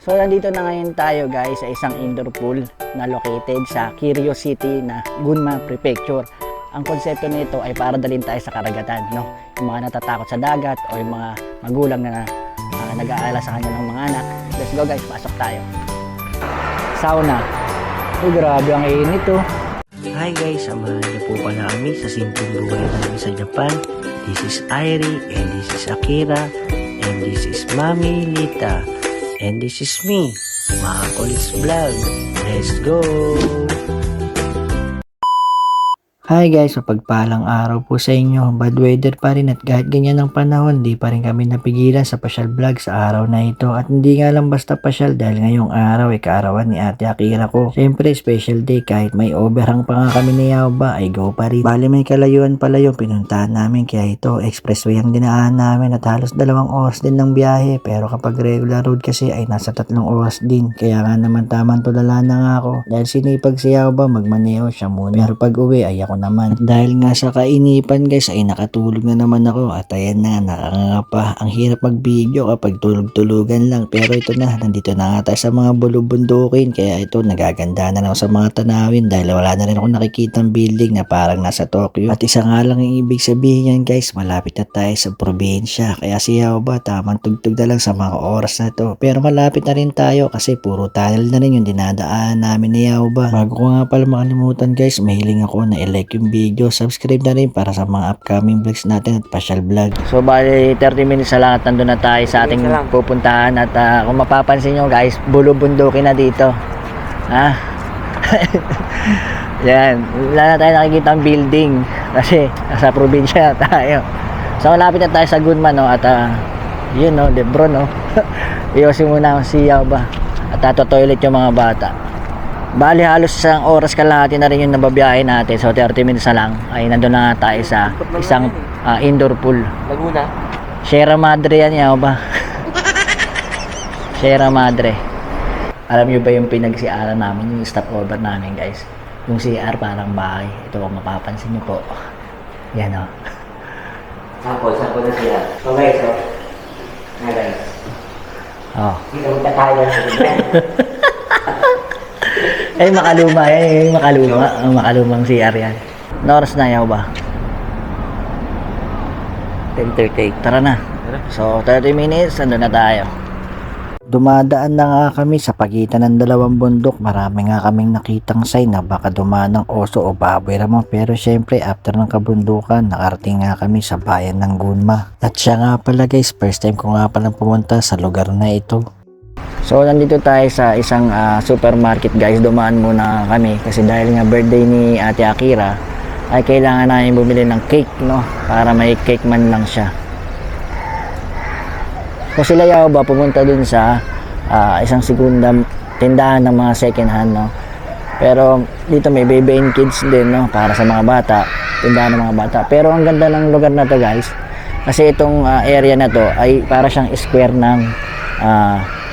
So nandito na ngayon tayo guys sa isang indoor pool na located sa Kiryo City na Gunma Prefecture. Ang konsepto nito ay para dalhin tayo sa karagatan, no? Yung mga natatakot sa dagat o yung mga magulang na nag-aalala sa kanilang mga anak. Let's go guys, pasok tayo. Sauna. Uy, grabe ang init oh. Hi guys, samahan niyo po pala kami sa simpleng buhay namin sa Japan. This is Airi and this is Akira and this is Mami Lita. And this is me, Makulis Vlog. Let's go! Hi guys, mapagpalang araw po sa inyo. Bad weather pa rin at kahit ganyan ang panahon, di pa rin kami napigilan sa pasyal vlog sa araw na ito. At hindi nga lang basta pasyal dahil ngayong araw ay kaarawan ni Ate Akira ko. Siyempre, special day kahit may overhang pa nga kami ni Yaoba ay go pa rin. Bali may kalayuan pala yung pinuntahan namin kaya ito expressway ang dinaan namin at halos 2 oras din ng biyahe. Pero kapag regular road kasi ay nasa 3 oras din. Kaya nga naman tamang tulala na nga ako. Dahil sinipag si Yaoba magmaneho siya muna. Pero pag uwi ay ako naman. Dahil nga sa kainipan guys ay nakatulog na naman ako at ayan na nakakangapa. Ang hirap mag-video kapag tulog-tulugan lang pero ito na, nandito na nga tayo sa mga bulubundukin kaya ito nagaganda na ako sa mga tanawin dahil wala na rin ako nakikitang building na parang nasa Tokyo. At isa nga lang yung ibig sabihin yan guys, malapit na tayo sa probinsya kaya si Yaoba tamang tugtog na lang sa mga oras na to. Pero malapit na rin tayo kasi puro tunnel na rin yung dinadaan namin ni Yaoba. Bago ko nga pala makalimutan guys, mahiling ako na like yung video, subscribe na rin para sa mga upcoming vlogs natin at pasyal vlog. So bali 30 minutes na lang at nandun na tayo sa ating pupuntahan at kung mapapansin nyo guys, bulubundukin na dito. Ha? Yan, wala na tayo nakikita ang building kasi nasa probinsya tayo. So malapit na tayo sa Gunma no at yun no, Lebron no. Iyosin muna si Yaoba at toilet yung mga bata. Bali halos isang oras kalahati na rin yung nababiyahe natin. So 30 minutes na lang ay nandun na tayo sa isang indoor pool. Laguna? Sierra Madre yan Yaoba. Sierra Madre. Alam nyo ba yung pinagsiaran namin, yung stopover namin guys? Yung CR parang bahay. Ito kung mapapansin nyo po. Yan o. Sample na siya. So guys, nga guys. Oh. Dito magta tayo sa Ay makaluma yan, makalumang CR yan. Noras na Yaoba. 10:38. Tara na. So 30 minutes, andun na tayo. Dumadaan na nga kami sa pagitan ng 2 bundok. Marami nga kaming nakitang sign na baka dumaan ng oso o baboy ramang. Pero syempre after ng kabundukan, nakarating nga kami sa bayan ng Gunma. At siya nga pala guys, first time ko nga palang pumunta sa lugar na ito. So nandito tayo sa isang supermarket guys. Dumaan muna kami kasi dahil nga birthday ni Ate Akira ay kailangan namin bumili ng cake no, para may cake man lang siya. So sila Yaoba pumunta dun sa isang segundang tindahan ng mga second hand no. Pero dito may baby and kids din no, para sa mga bata, tindahan ng mga bata. Pero ang ganda ng lugar na to guys kasi itong area na to ay para siyang square ng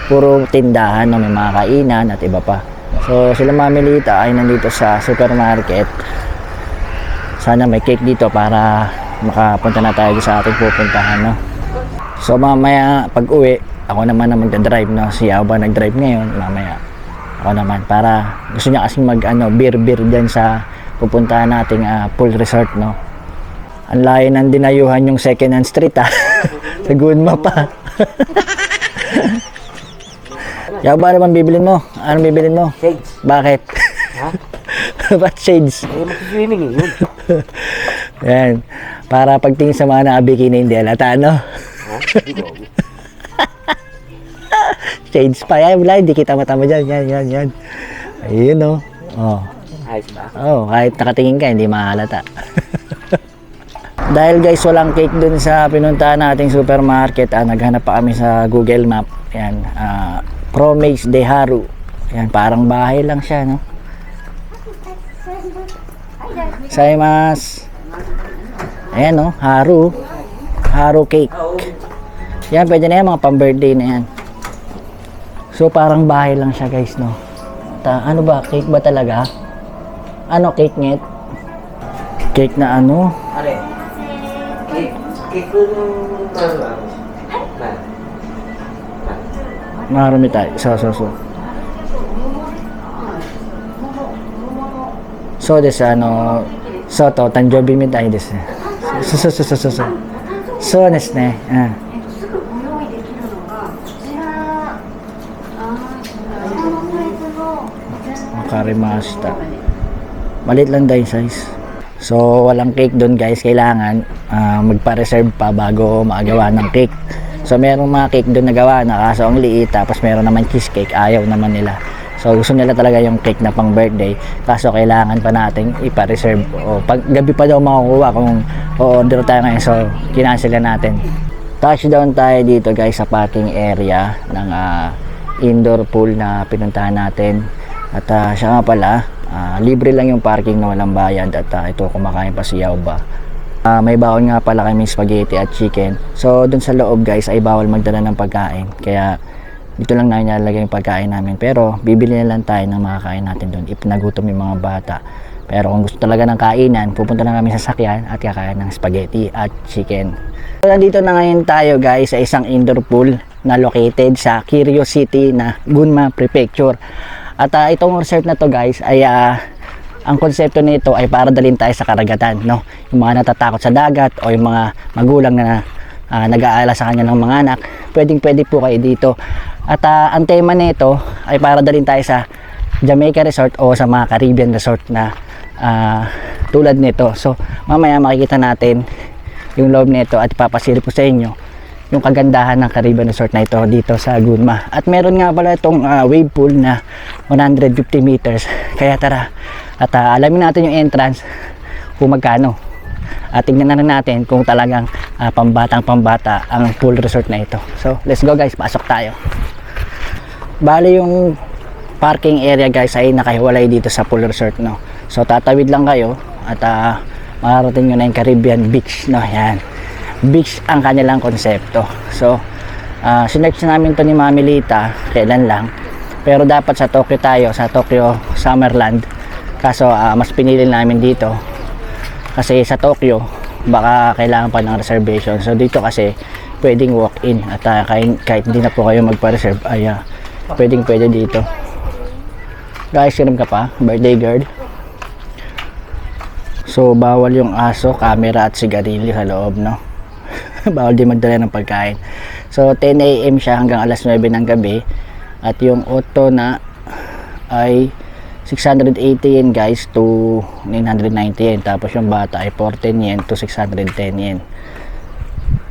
puro tindahan no, may mga kainan at iba pa. So sila Mami Lita ay nandito sa supermarket. Sana may cake dito para makapunta na tayo sa ating pupuntahan no. So mamaya pag uwi ako naman na magdadrive no, si Yaoba nagdrive ngayon, mamaya ako naman para gusto niya kasing mag beer dyan sa pupuntahan nating pool resort no. Ang layo ng dinayuhan yung second hand street sa Gunma pa. Yaoba, ano bang bibilin mo? Anong bibilin mo? Shades. Bakit? Ha? Ba't shades? Eh, mag-swimming yun. Yan. Para pagtingin sa mga nakabikini hindi halata, ano? Ha? Shades pa. Yan, wala. Hindi kita matama dyan. Yan. Ayun, no? Oh. Ayos ba? Oh, kahit nakatingin ka, hindi mahalata. Dahil guys, walang cake dun sa pinuntahan nating supermarket. Naghanap pa kami sa Google Map. Yan. Promaze de Haru. Yan, parang bahay lang siya, no? Saimas. Ayan, no? Haru. Haru cake. Yan, pwede na yan, mga pang-birthday na yan. So, parang bahay lang siya, guys, no? Ano ba? Cake ba talaga? Ano cake, nget? Cake na ano? Are? Cake ko nung Marami tayo. So. So, des, so, to, tanjobi mi tayo, des. So, des, ne. Karimasta. Maliit lang tayo size. So, walang cake doon guys. Kailangan magpa-reserve pa bago magawa ng cake. So, merong mga cake doon na gawa na kaso ang liit. Tapos meron naman cheesecake. Ayaw naman nila. So, gusto nila talaga yung cake na pang birthday. Kaso, kailangan pa natin ipa-reserve. O, pag gabi pa daw makukuha kung o-order tayo ngayon. So, kinansel na natin. Touchdown tayo dito guys sa parking area ng indoor pool na pinuntahan natin. At siya nga pala, libre lang yung parking na walang bayad. At ito, kumakain pa si Yauba. May bawal nga pala kami spaghetti at chicken. So, dun sa loob guys ay bawal magdala ng pagkain. Kaya, dito lang na nilalagay yung pagkain namin. Pero bibili na lang tayo ng makakain natin doon if nagutom yung mga bata. Pero kung gusto talaga ng kainan, pupunta na kami sa sakyan at kakain ng spaghetti at chicken. So, nandito na ngayon tayo guys sa isang indoor pool na located sa Kiryo City na Gunma Prefecture. At itong resort na to guys ay ang konsepto nito ay para dalhin tayo sa karagatan, no? Yung mga natatakot sa dagat o yung mga magulang na nag-aalala sa kanya ng mga anak, pwede po kayo dito. At ang tema nito ay para dalhin tayo sa Jamaica Resort o sa mga Caribbean Resort na tulad nito. So mamaya makikita natin yung loob nito at ipapasilip ko sa inyo yung kagandahan ng Caribbean Resort na ito dito sa Gunma. At meron nga pala itong wave pool na 150 meters. Kaya tara at alamin natin yung entrance kung magkano. At tingnan na natin kung talagang pambatang-pambata ang pool resort na ito. So, let's go guys, pasok tayo. Bali yung parking area guys ay nakahiwalay dito sa pool resort, no. So, tatawid lang kayo at makarating nyo na yung Caribbean Beach, no. Yan. Beach ang kanilang konsepto. So, sinearch namin to ni Mami Lita, kailan lang. Pero dapat sa Tokyo tayo, sa Tokyo Summerland. Kaso, mas pinili namin dito. Kasi sa Tokyo, baka kailangan pa ng reservation. So dito kasi, pwedeng walk-in. At kahit hindi na po kayo magpa-reserve, ay pwede dito. Guys, cream ka pa, birthday girl. So bawal yung aso, camera at sigarilyo sa loob, no? Bawal din magdala ng pagkain. So 10 AM siya hanggang alas 9 ng gabi. At yung auto na ay 680 yen guys to 990 yen. Tapos yung bata ay 410 yen to 610 yen.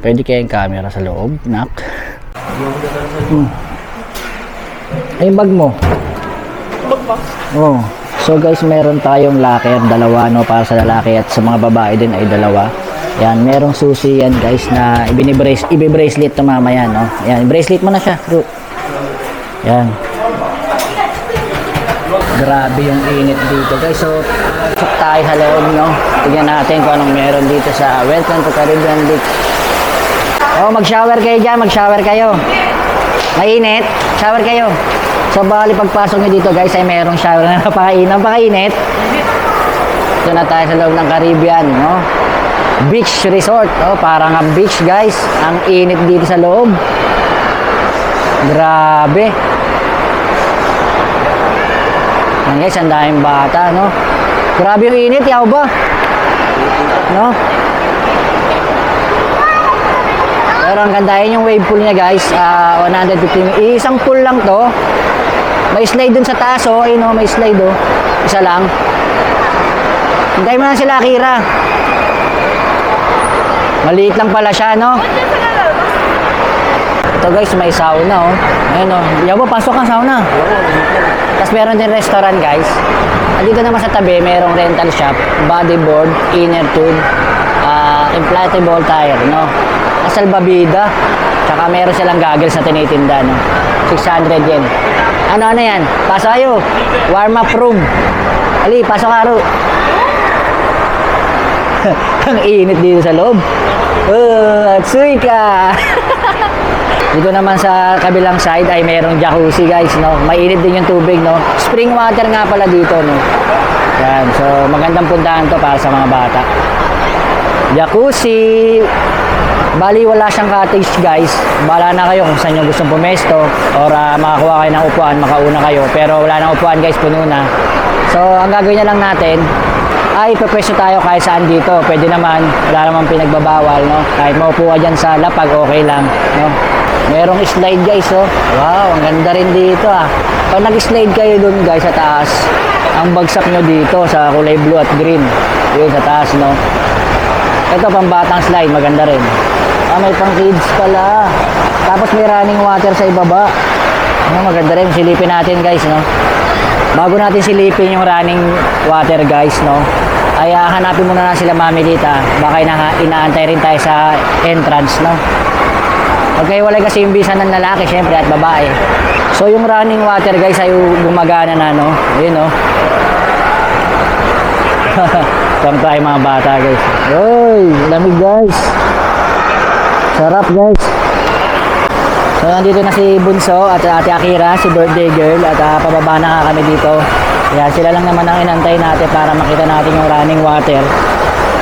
Pwede kayong camera sa loob, nak. Ay, bag mo. Bag ba? Oh. So guys, meron tayong locker, dalawa, no, para sa lalaki at sa mga babae din ay dalawa. Yan, merong susi yan guys na ibe-bracelet to mamaya, no. Yan, bracelet mo na siya. Yan. Grabe yung init dito guys. So, pasok tayo sa loob, no. Tignan natin kung anong meron dito sa Welcome to Caribbean Beach. Oh, mag-shower kayo dyan, mag-shower kayo. Mainit, shower kayo. So, bali pagpasok nyo dito guys ay merong shower na napakainit. Ito na tayo sa loob ng Caribbean, no. Beach resort, oh, parang ang beach guys. Ang init dito sa loob. Grabe. Yan guys, ang daming bata, no? Grabe yung init, yaw ba? No? Pero ang gandahin yung wave pool niya guys, 150, isang pool lang to. May slide dun sa taas, oh. Ayun, oh, may slide, oh. Isa lang. Hintayin mo na sila, Akira. Maliit lang pala siya, no? Ito guys, may sauna, oh. Ayun, oh. Yaw ba, pasok ang sauna. Tapos meron din restaurant guys. Dito naman sa tabi, merong rental shop, bodyboard, inner tube, inflatable tire, no? Salbabida. Tsaka meron silang goggles na tinitinda, no? 600 yen. Ano yan? Pasok kayo. Warm up room. Ali, pasok karo. Ang init dito sa loob. Atsuy ka. Dito naman sa kabilang side ay mayroong jacuzzi guys, no. Mainit din yung tubig, no. Spring water nga pala dito, no. Yan, so magandang puntahan to para sa mga bata. Jacuzzi. Bali, wala siyang cottage guys. Bala na kayo kung saan nyo gustong pumesto or makakuha kayo ng upuan, makauna kayo. Pero wala nang upuan guys, puno na. So, ang gagawin na lang natin, ay pwesto tayo kahit saan dito. Pwede naman, wala namang pinagbabawal, no? Kahit maupo ka dyan sa lapag, okay lang, no? Merong slide guys, oh. Wow, ang ganda rin dito, ah. Pag nag-slide kayo dun guys sa taas, ang bagsak nyo dito sa kulay blue at green. Yun, sa taas, no? Ito, pang batang slide, maganda rin. Ah, may pang kids pala. Tapos may running water sa ibaba. No, maganda rin. Silipin natin guys, no? Bago natin silipin yung running water guys, no? Ay hanapin muna na sila Mami Lita. Baka inaantay rin tayo sa entrance, no? Okay, wala kasi yung bisa ng lalaki, syempre, at babae. So, yung running water guys ay gumagana na, no? Ayun, no? Pang tayo mga bata guys. Uy, lamig guys. Sarap guys. So nandito na si Bunso at Ate Akira, si birthday girl, at pababa na nga kami dito. Kaya sila lang naman ang inantay natin para makita natin yung running water.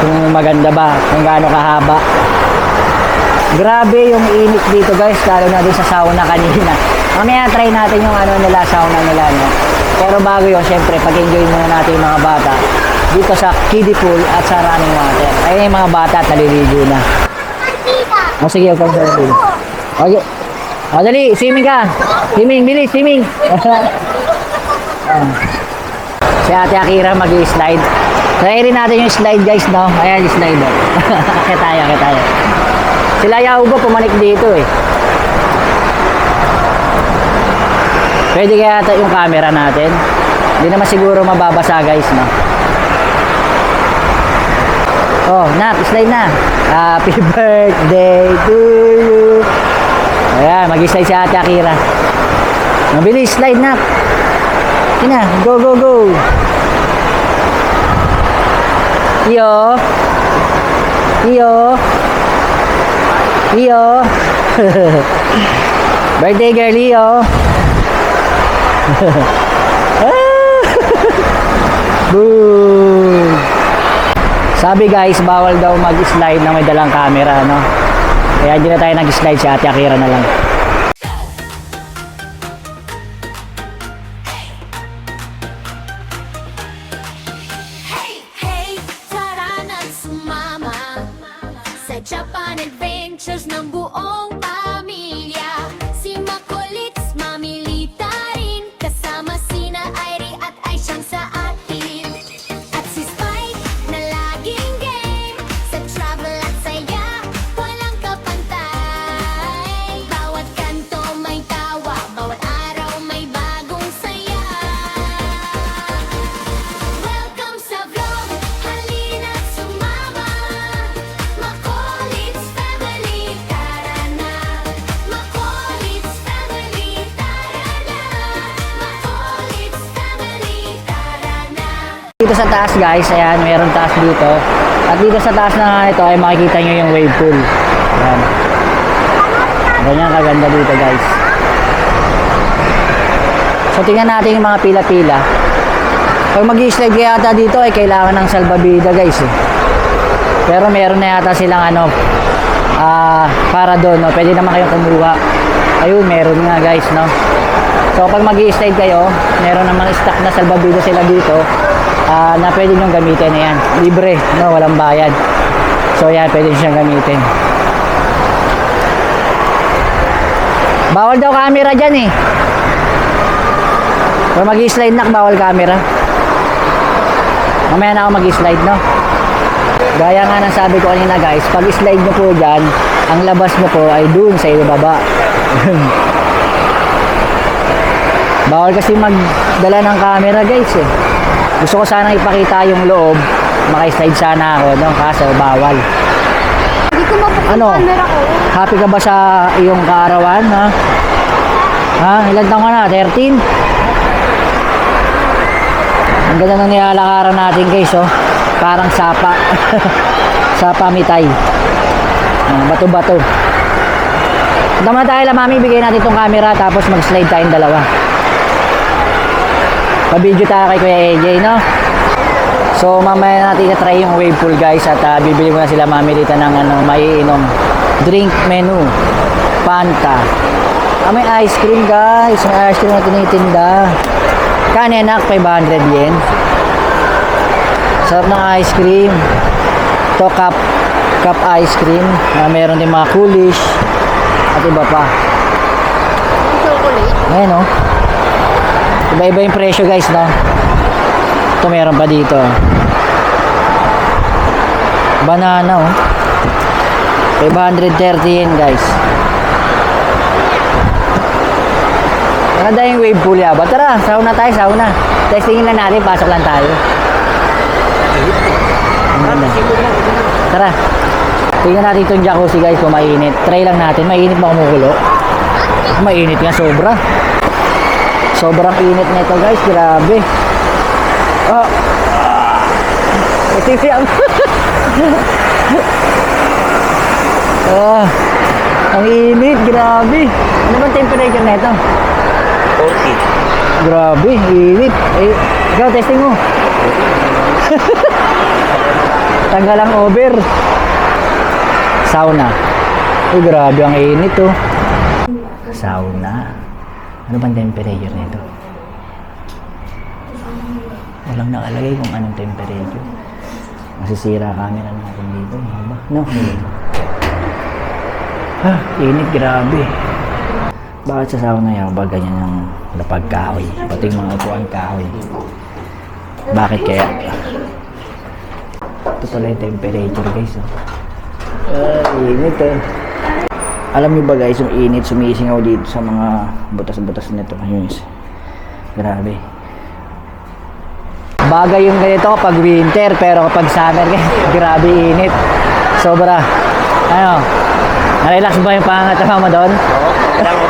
Kung maganda ba, kung gaano kahaba. Grabe yung init dito guys, lalo na din sa sauna kanina. Mamaya try natin yung ano nila, sauna nila, no? Pero bago yun, syempre pag-enjoy muna natin yung mga bata dito sa kiddie pool at sa running water. Ayun yung mga bata at naliligo na. O sige, okay. Okay. O dali, swimming ka. Swimming, bilis, swimming. Si Ate Akira mag-i-slide. Try rin natin yung slide guys, no? Ayan yung slide. Kaya tayo. Sila Yauba pumanik dito eh. Pwede kaya yung camera natin. Hindi naman siguro mababasa guys, no? Oh, nak, slide na. Happy birthday to you. Ayan, mag-slide si Ate Akira. Mabilis, slide na. Ina, go, go, go. Iyo. Birthday girl, Iyo. Boom. Sabi guys, bawal daw mag-slide na may dalang camera, no? Kaya hindi na tayo nag-slide, si Ate Akira na lang. Hey, tara na sumama sa Japan Adventures ng buong pamilya. Si Makulits, Mami Lita rin, kasama sina Airi at Aisyang sa atin. At si Spike na laging game sa travel at saya, walang kapantay. Bawat kanto may tawa, bawat araw may bagong saya. Welcome sa vlog, halina't sumama. Makulits family, tara na. Makulits family, tara na. Makulits family, tara na. Dito sa taas guys, ayan, mayroong taas dito. At dito sa taas na nga ito ay makikita nyo yung wave pool. Ayan. Ganyan kaganda dito guys. So tingnan natin yung mga pila-pila. Pag mag-i-slide kaya yata dito ay kailangan ng salbabida guys eh. Pero meron na yata silang ano, para doon, no? Pwede naman kayong kumuha. Ayun, meron nga guys, no? So pag mag-i-slide kayo, meron namang stock na salbabida sila dito. Na pwede nyo gamitin na yan. Libre, no? Walang bayad. So yan, pwede nyo siyang gamitin. Bawal daw camera dyan eh. Kung mag-i-slide nak, bawal camera. Mamaya na ako mag-i-slide, no? Gaya nga ng sabi ko kanina guys, pag slide nyo po dyan, ang labas mo po ay dun sa ibaba. Bawal kasi magdala ng camera guys eh. Gusto ko sanang ipakita yung loob, maka-slide sana ako, no? Kaso bawal. Hindi ko mapakita Ano? yung camera ko. Happy ka ba sa iyong kaarawan, ha? Ha? Ilan taon ka na? 13? Ang ganda ng nilalakaran natin guys, oh. Parang sapa. Sapa mitay. Bato-bato. Punta muna tayo lang, Mami. Bigay natin itong camera tapos mag-slide tayong dalawa. Pa-video tayo kay Kuya AJ, no? So mamaya natin na-try yung wave pool guys at bibili muna sila Mami dito ng ano, maiinom. Drink menu. Fanta. May ice cream guys. May ice cream na tinitinda. Kanenak, 500 yen. Sarap ng ice cream. Ito, cup ice cream. Meron din mga coolish. At iba pa. Ayan o. Iba-iba yung presyo guys, no? Ito meron pa dito. Banana oh. 530 yen guys. Maganda yung wave pool yaba. Tara, sauna tayo, sauna. Testingin lang natin, pasok lang tayo. Tara. Tingnan natin itong jacuzzi guys kung mainit. Try lang natin. Mainit ba kumukulo? Mainit nga sobra. Sobrang init na ito guys. Grabe. Ito yung ang init. Grabe. Ano bang temperature na ito? 40. Grabe. Init. Ikaw, testing mo. Tanggal ang over. Sauna. Grabe ang init oh. Sauna. Ano bang temperature nito? Walang nakalagay kung anong temperature. Masisira camera natin dito. No? Init, grabe. Bakit sa sauna yan? Ba ganyan ang lapag kahoy? Pati yung mga upuan kahoy. Bakit kaya? Ito pala yung temperature guys. Init eh. Alam niyo ba guys, yung init sumisingaw dito sa mga butas-butas nito. Ayun. Grabe. Bagay yung ganito kapag winter, pero kapag summer, grabe init. Sobra. Ano? Na-relax ba yung pangatama mo doon? Oo.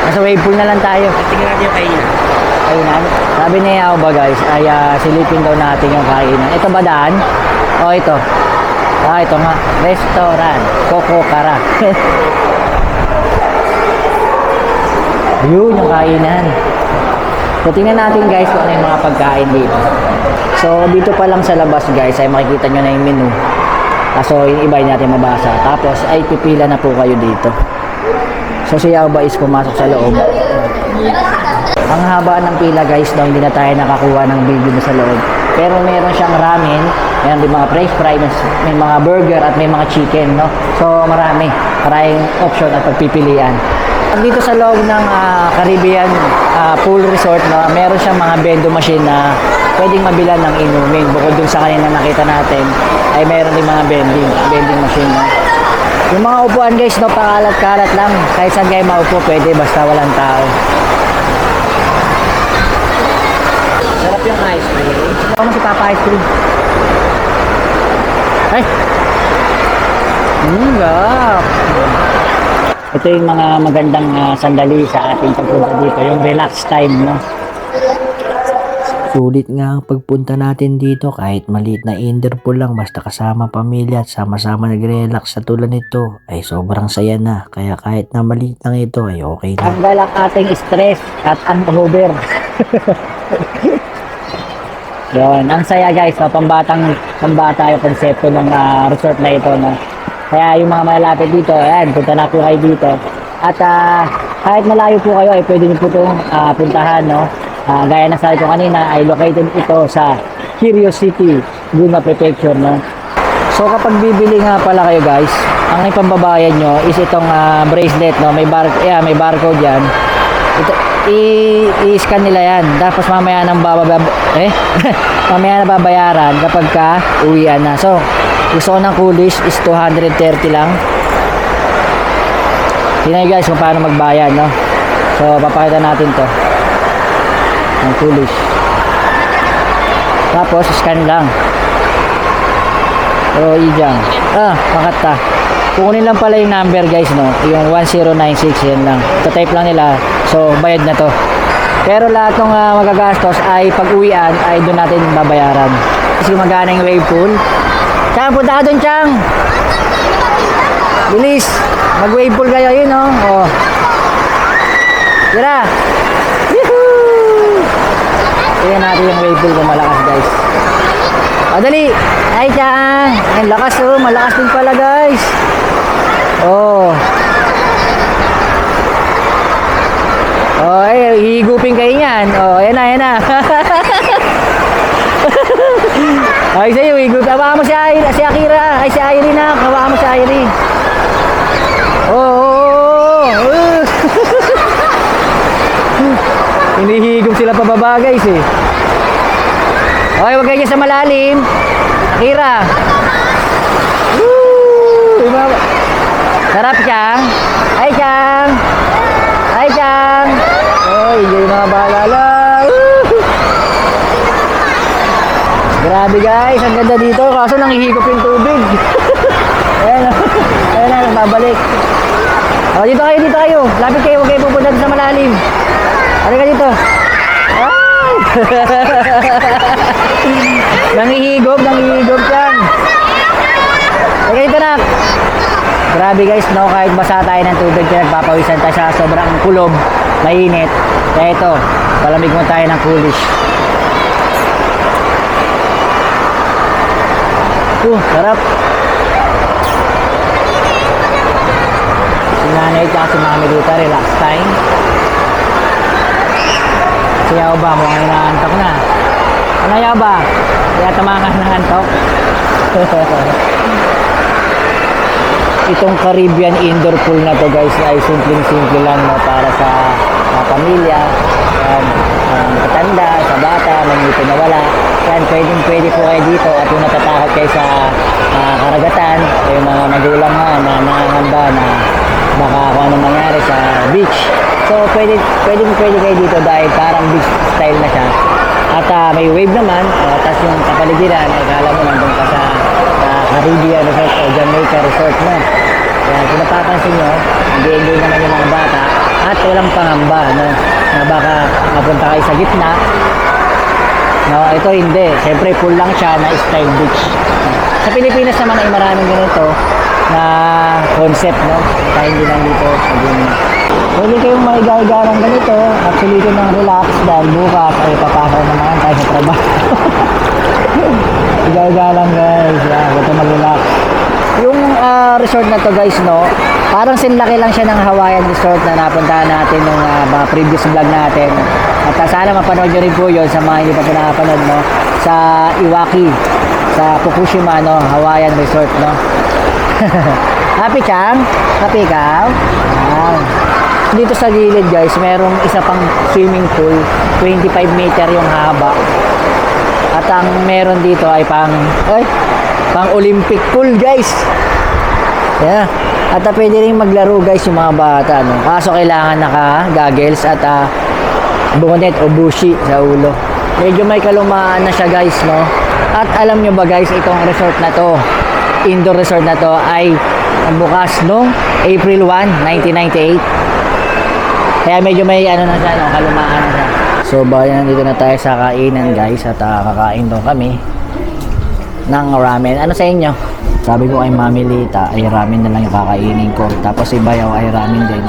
Nasa wave pool na lang tayo. Tingnan natin yung kainan. Kainan. Sabi niya ba guys, ay silipin daw natin yung kainan. Ito ba daan? O ito. Ito nga. Restaurant. Kokokara. Yun yung kainan. So tingnan natin guys kung ano yung mga pagkain dito. So dito pa lang sa labas guys ay makikita nyo na yung menu. So yung iba natin mabasa. Tapos ay pipila na po kayo dito. So si Yao ba is pumasok sa loob. Ang haba ng pila guys, no, hindi na tayo nakakuha ng video na sa loob. Pero meron siyang ramen, meron din mga french fries, may mga burger at may mga chicken, no. So maraming option at pagpipilian. Dito sa loob ng Caribbean pool resort, no, meron siyang mga bendo machine na pwedeng mabilan ng inumin. Bukod dun sa kanina nakita natin, ay meron din mga vending machine, no. Yung mga upuan guys, no, pakalat-kalat lang. Kahit saan kayo maupo, pwede basta walang tao. Sarap yung ice cream. Ano si Papa ice cream? Ay! Gap! Ito yung mga magandang sandali sa ating pagpunta dito. Yung relax time, no? Sulit nga ang pagpunta natin dito kahit maliit na indoor pool lang basta kasama pamilya at sama-sama nagre-relax sa tulad nito ay sobrang saya na. Kaya kahit na maliit lang ito ay okay na. Tanggal ang ating stress at hangover. Yun, ang saya guys, no? Pambata yung konsepto ng resort na ito, no? Kaya yung mga malalapit dito, ayan, punta na po kayo dito. At kahit malayo po kayo, ay pwede nyo po itong puntahan, no? Gaya na sabi ko kanina, ay located ito sa Curiosity, Gunma Prefecture, no? So kapag bibili nga pala kayo guys, ang ipambabayad nyo is itong bracelet, no? May barcode yan. Ito, i-scan nila yan. Tapos mamaya nang mamaya na babayaran kapag ka uwian na. So, gusto ko ng coolish is 230 lang. Tingnan guys kung paano magbayad, no? So, papakita natin to. Ang coolish. Tapos, scan lang. So, ijang. Makata. Kukunin lang pala yung number guys, no? Yung 1096, yan lang. Ito-type lang nila. So, bayad na to. Pero lahat ng magagastos ay pag-uwian ay doon natin babayaran. Kasi gumagana yung wave pool. Chang, punta ka doon, Chang! Bilis! Mag-wave pool kayo, yun, no? Oh. Tira! Yahoo! Tingnan natin yung wave pool kung malakas, guys. O, dali. Ay, Chang. Ang lakas, oh. Malakas din pala, guys. Oh. Oh, ay, hihigupin kayo niyan. Oh, ayan na, ayan na. Ay, sa'yo, hihigupin. Hawakan mo si Akira. Ay, si Airi na. Hawakan mo si Airi. Oh. Hinihigop sila pababa, guys, eh. Okay, huwag kayo sa malalim. Akira. Woo! Sarap, Chang. Ay, Chang. Ay, Chang. Oy, yung mga balala. Grabe, guys. Ang ganda dito. Kaso nanghihigop yung tubig. Ayan, ayan na, nagbabalik. O, dito kayo. Lapit kayo, huwag kayo pupunta sa malalim. Ano ka dito? Ay! Nanghihigop Chang. Teka dito, nak. Grabe, guys, no? Kahit basa tayo ng tubig, nagpapawisan tayo sa sobrang kulob, mainit. Kaya ito, palamig mo tayo ng coolish. Sarap. Si nanay at si mami dito, relax time. Si Yao ba, mukhang inaantok na. Ano, Yao ba? Kaya tamakan ng antok. Itong Caribbean indoor pool na to, guys, ay simple lang, no, para sa pamilya, matanda, sa bata, manito na wala. Yan, pwede po kayo dito at yung natatakot kayo sa karagatan, yung mga magulang nga na nangangamba na baka kung anong mangyari sa beach. So, pwede kayo dito dahil parang beach style na siya. At may wave naman, tapos yung kapaligiran, akala mo nandun ka sa Caribbean Resort o Jamaica Resort mo. Kaya kung napapansin nyo, enjoy naman yung mga bata at walang pangamba, no? Na baka mapunta kayo sa gitna. No, ito hindi. Siyempre, full lang siya na style beach. Sa Pilipinas naman ay maraming ganito na concept, no? Kaya hindi lang dito. Pwede kayong maiga-iga ng ganito. Actually, ito ng relax dahil bukas ay papasok naman tayo sa trabaho. Iga-iga lang, guys. Yan, ito mag-relax. Yung resort na to, guys, no? Parang sinlaki lang siya ng Hawaiian Resort na napuntahan natin nung mga previous vlog natin. At sana mapanood nyo rin po yun sa mga hindi pa po nakapanood, no? Sa Iwaki, sa Fukushima, no? Hawaiian Resort, no? Happy, Chang? Happy ikaw? Dito sa gilid, guys, merong isa pang swimming pool, 25 meter yung haba. At ang meron dito ay pang Olympic pool, guys. Yeah. At pwede rin maglaro, guys, yung mga bata, no? Kaso kailangan naka-goggles at bonnet o bushi sa ulo. Medyo may kalumaan na siya, guys, no? At alam nyo ba, guys, itong resort na to, indoor resort na to ay bukas no April 1, 1998. Kaya medyo may ano na siya, no? Kalumaan na siya. So bayan, nandito na tayo sa kainan, guys, at kakain doon kami ng ramen. Ano sa inyo? Sabi ko kay Mami Lita ay ramen na lang yung kakainin ko. Tapos si Bayaw ay ramen din.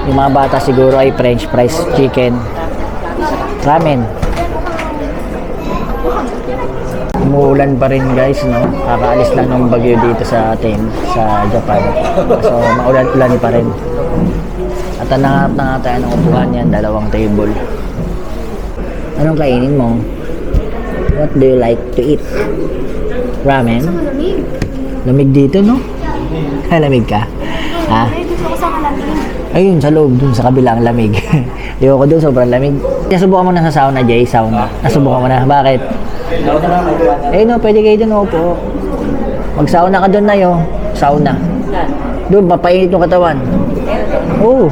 Yung mga bata siguro ay french fries, chicken, ramen. Umuulan pa rin, guys, no? Kakaalis lang ng bagyo dito sa atin, sa Japan. So maulan-ulan pa rin. At nanganap na nga tayo ng upuhan yan, 2 table. Anong kainin mo? What do you like to eat? Ramen? Lamig dito, no? Lamig ka? Ha? Ayun, sa loob, dun sa kabila ang lamig. Ayoko dun, sobrang lamig. Nasubukan mo na sa sauna, Jay, sauna. Nasubukan mo na, bakit? Eh, no, pwede kayo dun, opo. Mag-sauna ka dun na yun. Sauna. Doon, papainit yung katawan. Oo.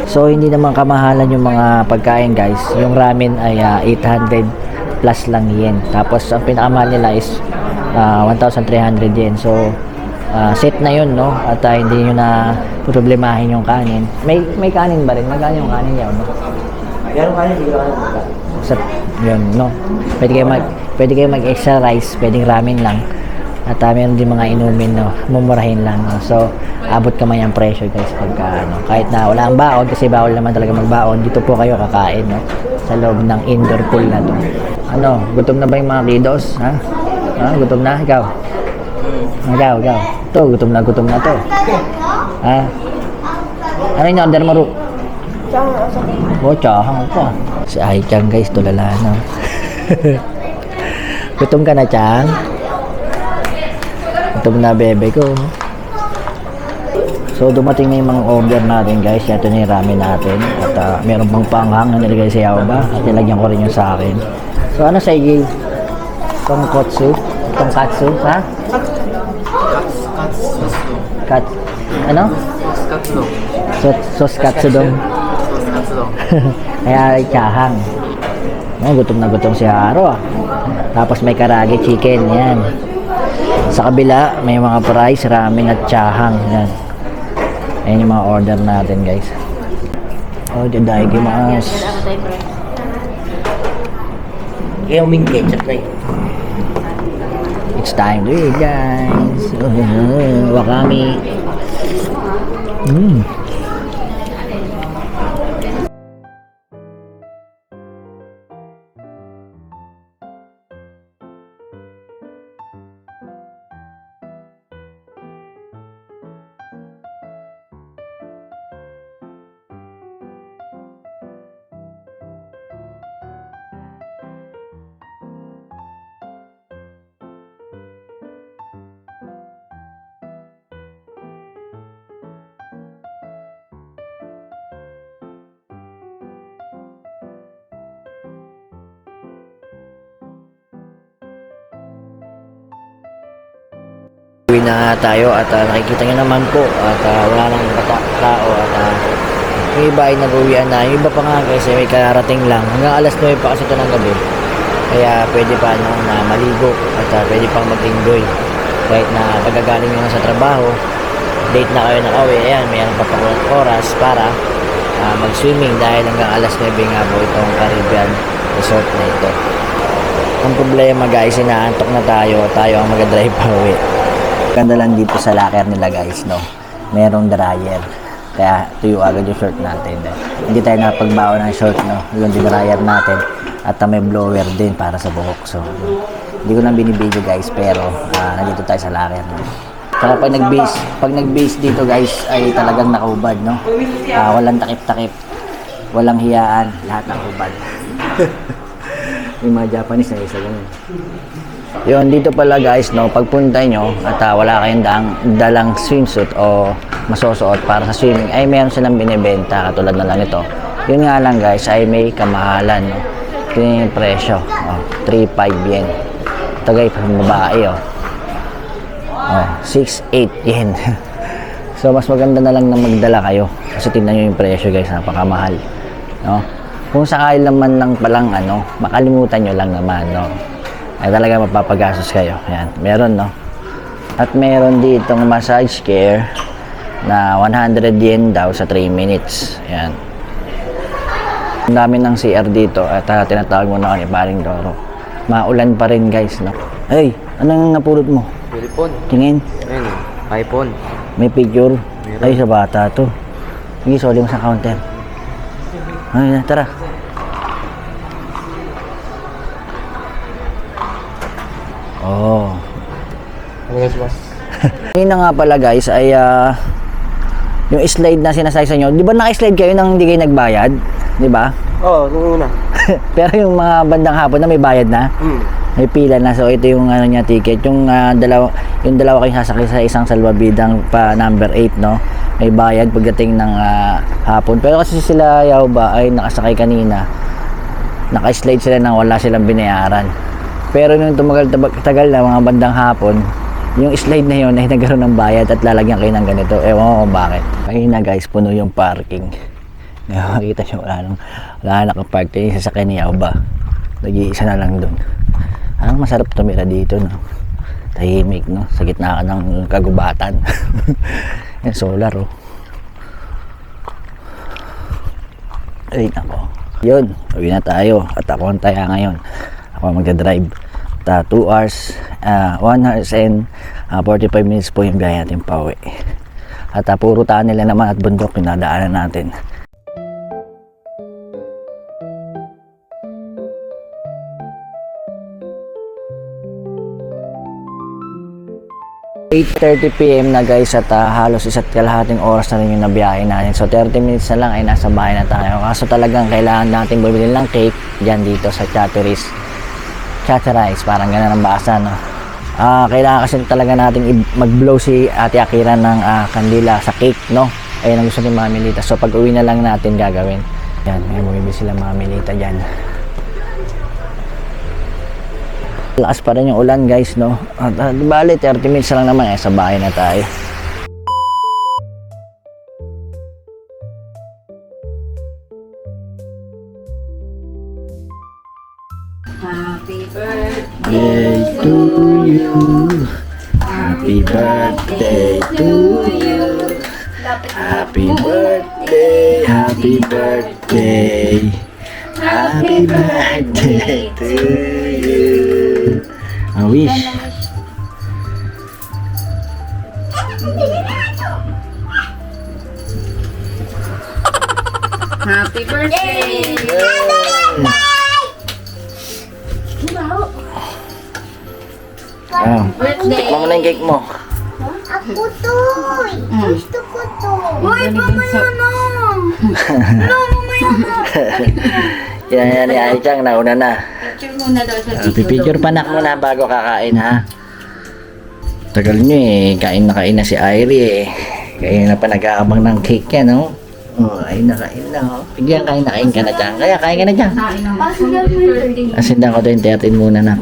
So, hindi naman kamahalan yung mga pagkain, guys. Yung ramen ay 800 plus lang yen. Tapos, ang pinakamahal nila is 1,300 yen. So, set na yun, no? At hindi nyo na problemahin yung kanin. May kanin ba rin? Magkano yung kanin niya, no? Meron kanin, hindi ka kanin. Yun, no? Pwede kayo mag-extra rice, pwedeng ramen lang. At meron din mga inumin, no, mumurahin lang, no. So abot kamay ang presyo guys pagka ano, kahit na wala ang baon kasi bawal naman talaga magbaon, dito po kayo kakain, no, sa loob ng indoor pool na to. Ano, gutom na ba yung mga kiddos? Ha? Gutom na? Ikaw? Ikaw. To, gutom na to. Ha? Ano yung order mo, Ru? Tsahang pa. Si Ai-chan guys, tulala na. Gutom ka na, Chang? Gutom na, bebe ko. So, dumating na yung mga order natin guys. Ito na yung ramen natin. At meron pang panghang na nilagay sa Yaoba. At nilagyan ko rin yung sa akin. So, ano sa igil? Tonkotsu? Tonkatsu? Ha? Kat... Ano? Sos katsudon. Kaya tsahang. Gutom na gutom si Haro, ah. Tapos may karage chicken, yan. Sa kabila, may mga fries, ramen at tsahang, yan. Ayan yung mga order natin, guys. Oh, dadagimasu. It's time to eat, guys. Wakami. Uwi na tayo at nakikita nyo naman po at wala nang tao at yung iba ay nag-uwian na. Yung iba pa nga kasi may kararating lang. Hanggang alas 9 pa kasi ito ng gabi. Kaya pwede pa na maligo at pwede pang mag-enjoy. Kahit na pagkagaling nyo na sa trabaho, late na kayo nakauwi. Ayan, mayroon pa pang oras para mag-swimming dahil hanggang alas 9 nga po itong Caribbean Resort na ito. Ang problema guys, inaantok na tayo ang mag-drive pa uwi. Ganda lang dito sa locker nila guys, no, merong dryer kaya tuyo agad yung short natin, hindi tayo napagbaon ng short, no, yung dryer natin at may blower din para sa buhok. So hindi ko lang binibidyo guys, pero nandito tayo sa locker, no. Saka pag nag-base dito guys ay talagang nakahubad, no, walang takip-takip, walang hiyaan, lahat nakahubad. Yung mga Japanese na isa ganun. Yun, dito pala guys, no, pagpunta nyo at wala kayong dalang swimsuit o masusuot para sa swimming, ay meron silang binibenta katulad na lang ito. Yun nga lang guys, ay may kamahalan, no. Yun yung presyo, 3.5 yen. Ito guys, babae, 6.8 yen. So mas maganda na lang na magdala kayo kasi tingnan nyo yung presyo guys, napakamahal, no. Kung sakali naman lang palang makalimutan nyo lang naman, no, ay talaga mapapagastos kayo. Ayan, meron, no. At meron ditong massage care na 100 yen daw sa 3 minutes. Ayan. Ang dami ng CR dito at tinatawag mo na ni Paring Doro. Maulan pa rin guys, no. Hey, anong napulot mo? Telepon. Tingin. Ayan, iPhone. May picture. Meron. Ay, sa bata to. Sige, soli mo sa counter. Ay, tara. Oh. Ngayon na nga pala guys ay yung slide na sinasabi sa inyo. Di ba naka-slide kayo nang hindi kayo nagbayad? Di ba? Oo, nung una. Pero yung mga bandang hapon na may bayad na. May pila na. So ito yung niya ticket. Yung dalawa kayong sasakay sa isang salbabidang pa number 8, no. May bayad pagdating ng hapon. Pero kasi sila Yaoba ay nakasakay kanina. Naka-slide sila nang wala silang binayaran. Pero nung tagal na mga bandang hapon, yung slide na yun ay nagkaroon ng bayad at lalagyan kayo ng ganito. Ewan ko kung bakit. Kanina guys, puno yung parking. Makikita nyo, wala nakapark. Yung sasakyan ni Yaoba. Nag-iisa na lang dun. Masarap tumira dito, no. Tahimik, no. Sa gitna ka ng kagubatan. Yan, solar, oh. Ay, nako. Yun, uwi na tayo. At ako ang taya ngayon. Ako magdadrive. 2 hours, 1 hours and 45 minutes po yung biyahe natin pauwi. At puro tunnel na naman at bundok yung nadaanan natin. PM na guys at halos 1.5 oras na rin yung nabiyahe natin. So 30 minutes na lang ay nasa bahay na tayo. Kaso talagang kailangan natin bumili ng cake dyan dito sa Chatteris. Chatteris, parang ganun ang basa, no? Kailangan kasi talaga natin mag-blow si Ate Akira ng kandila sa cake, no? Ayun ang gusto ni Mami Lita. So pag uwi na lang natin gagawin. Yan, may bumibili sila Mami Lita dyan. Lakas pa rin yung ulan guys, no? At bali 30 minutes lang naman sa bahay na tayo. Happy birthday. Day to you. Happy birthday to you. Happy birthday, happy birthday. Happy birthday to you. A wish. Happy birthday. Birthday. Tikman mo na yung cake mo. Ako to! Gusto ko to! Uy, mamaya na! Yan, ay Chang, nauna na. Picture muna daw sa Pipicture pa nak muna bago kakain, ha? Tagal nyo kain na si Irie Kain na pa nag-aabang ng cake yan, no? Oh, kain na, oh. Bigyan kain na ka na dyan. Kaya kain ka na dyan. Kain ng birthday. Asindan ko 20 muna na.